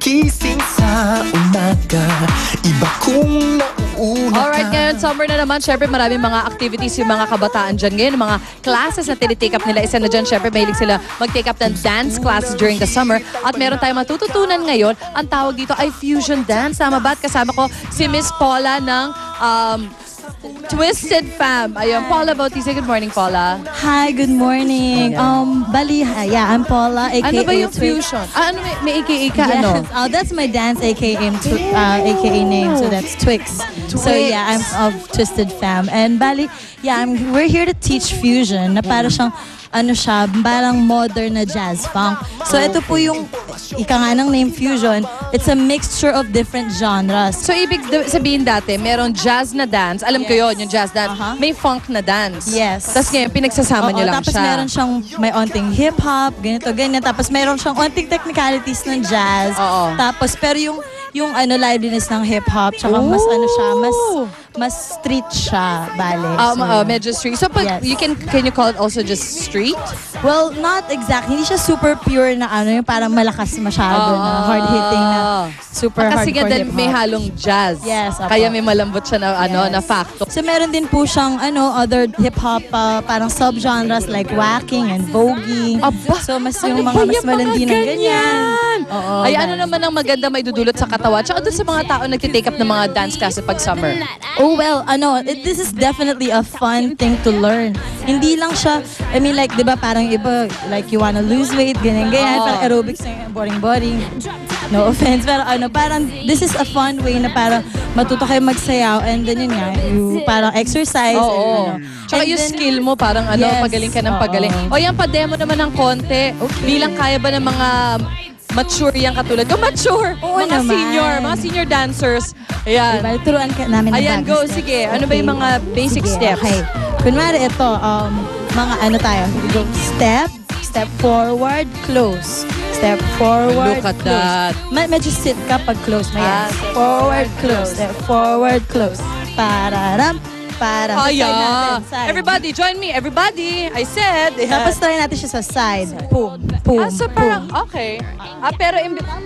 Gising sa umaga, iba kung nauuna ka. Alright, ngayon summer na naman. Syempre maraming mga activities yung mga kabataan dyan ngayon. Mga classes na tinitake up nila. Isa na dyan, syempre mahilig sila mag-take up ng dance classes during the summer. At meron tayong matututunan ngayon. Ang tawag dito ay fusion dance. Tama ba? At kasama ko si Miss Paula ng Twisted Fam. Ayun, Paula Bautista. Good morning, Paula. Hi, good morning. Bali, yeah, I'm Paula, aka Ano ba yung Twix. fusion? Ano may AKA ka? Yes. Ano? Oh, that's my dance AKA name. So that's Twix. So yeah, I'm of Twisted Fam. And bali, yeah, we're here to teach fusion. Na para siyang ano siya, parang modern na jazz funk. So ito po yung ika nga ng name fusion. It's a mixture of different genres. So, ibig sabihin dati, merong jazz na dance. Alam ko yun, yung jazz dance. May funk na dance. Yes. Tapos ngayon, pinagsasama nyo lang tapos siya. meron siyang may onting hip-hop, ganito, ganyan. Tapos meron siyang onting technicalities ng jazz. Oo. Tapos, pero yung ano, liveliness ng hip-hop, tsaka mas ano siya, mas street siya, bale. Medyo street. So, pag, Yes. can you call it also just street? Well, not exactly. Hindi siya super pure na ano, yung parang malakas masyado na hard-hitting na super Kasi nga hardcore dahil hip-hop. may halong jazz. Yes, apo. Kaya may malambot siya na, na factor. So meron din po siyang other hip-hop parang subgenres like whacking and voguing. Aba, so mas ano yung ba mga mas yung malandi mga ng ganyan. Oo, Ay, ano naman ang maganda may dudulot sa katawan? Tsaka doon sa mga tao nagtitake up ng mga dance classes pag summer. Oh well, this is definitely a fun thing to learn. Hindi lang siya, I mean like, di ba parang iba, like you wanna lose weight, ganyan-ganyan, parang aerobics na boring-boring. No offense, pero parang this is a fun way na parang matuto kayo magsayaw and then yun nga, you parang exercise. Oo. And, Tsaka and yung then- skill mo, parang Yes. pagaling ka ng pagaling. O yan, pa-demo naman ng konti. Bilang kaya ba ng mga mature yan katulad ko? Mature! Oo mga naman. senior dancers. Ayan. Diba, turuan ka namin ng Ayan, bagong go. steps. Sige. Ano ba yung mga basic Sige, steps? Okay. Kunwari ito, mga ano tayo, go step forward, close. Step forward, Look at close. that. Medyo sit ka pag close mo yan. Step Forward, close. Step forward, close. Pararam, para. Sa side natin, side. Everybody, join me. Everybody. I said. Tapos try natin siya sa side. Boom, boom, So parang, okay. Pero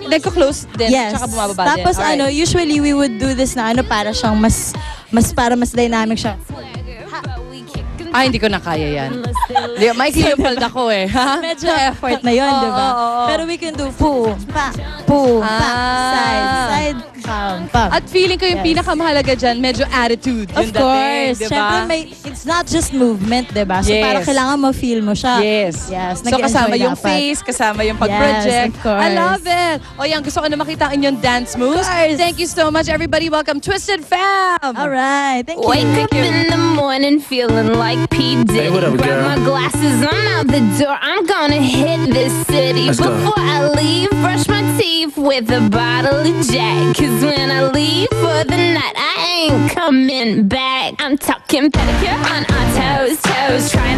nagko-close din. Yes. Tsaka bumababa din. Tapos Alright. usually we would do this na para siyang mas dynamic siya. Hindi ko na kaya yan. Maikli yung palda ko eh. Medyo effort na yun, di ba? Pero we can do boom, pa, side, pa. At feeling ko yung pinakamahalaga dyan, medyo attitude. Of Yung dating, course. diba? Syempre, it's not just movement, di ba? So Yes. parang kailangan ma-feel mo siya. Yes. Yes. So kasama Nag-enjoy yung dapat. face, kasama yung pag-project. Yes, of course. I love it. O yan, gusto ko na makita ang inyong dance moves. Thank you so much, everybody. Welcome, Twisted Fam! All right. Thank you. Wake up in the morning feeling like P. Diddy. Hey, what up, Grab girl? my glasses, I'm out the door. I'm gonna hit this city. Let's go. Before I leave, brush my teeth with a bottle of Jack. Cause when I leave for the night, I ain't coming back. I'm talking pedicure on our toes, trying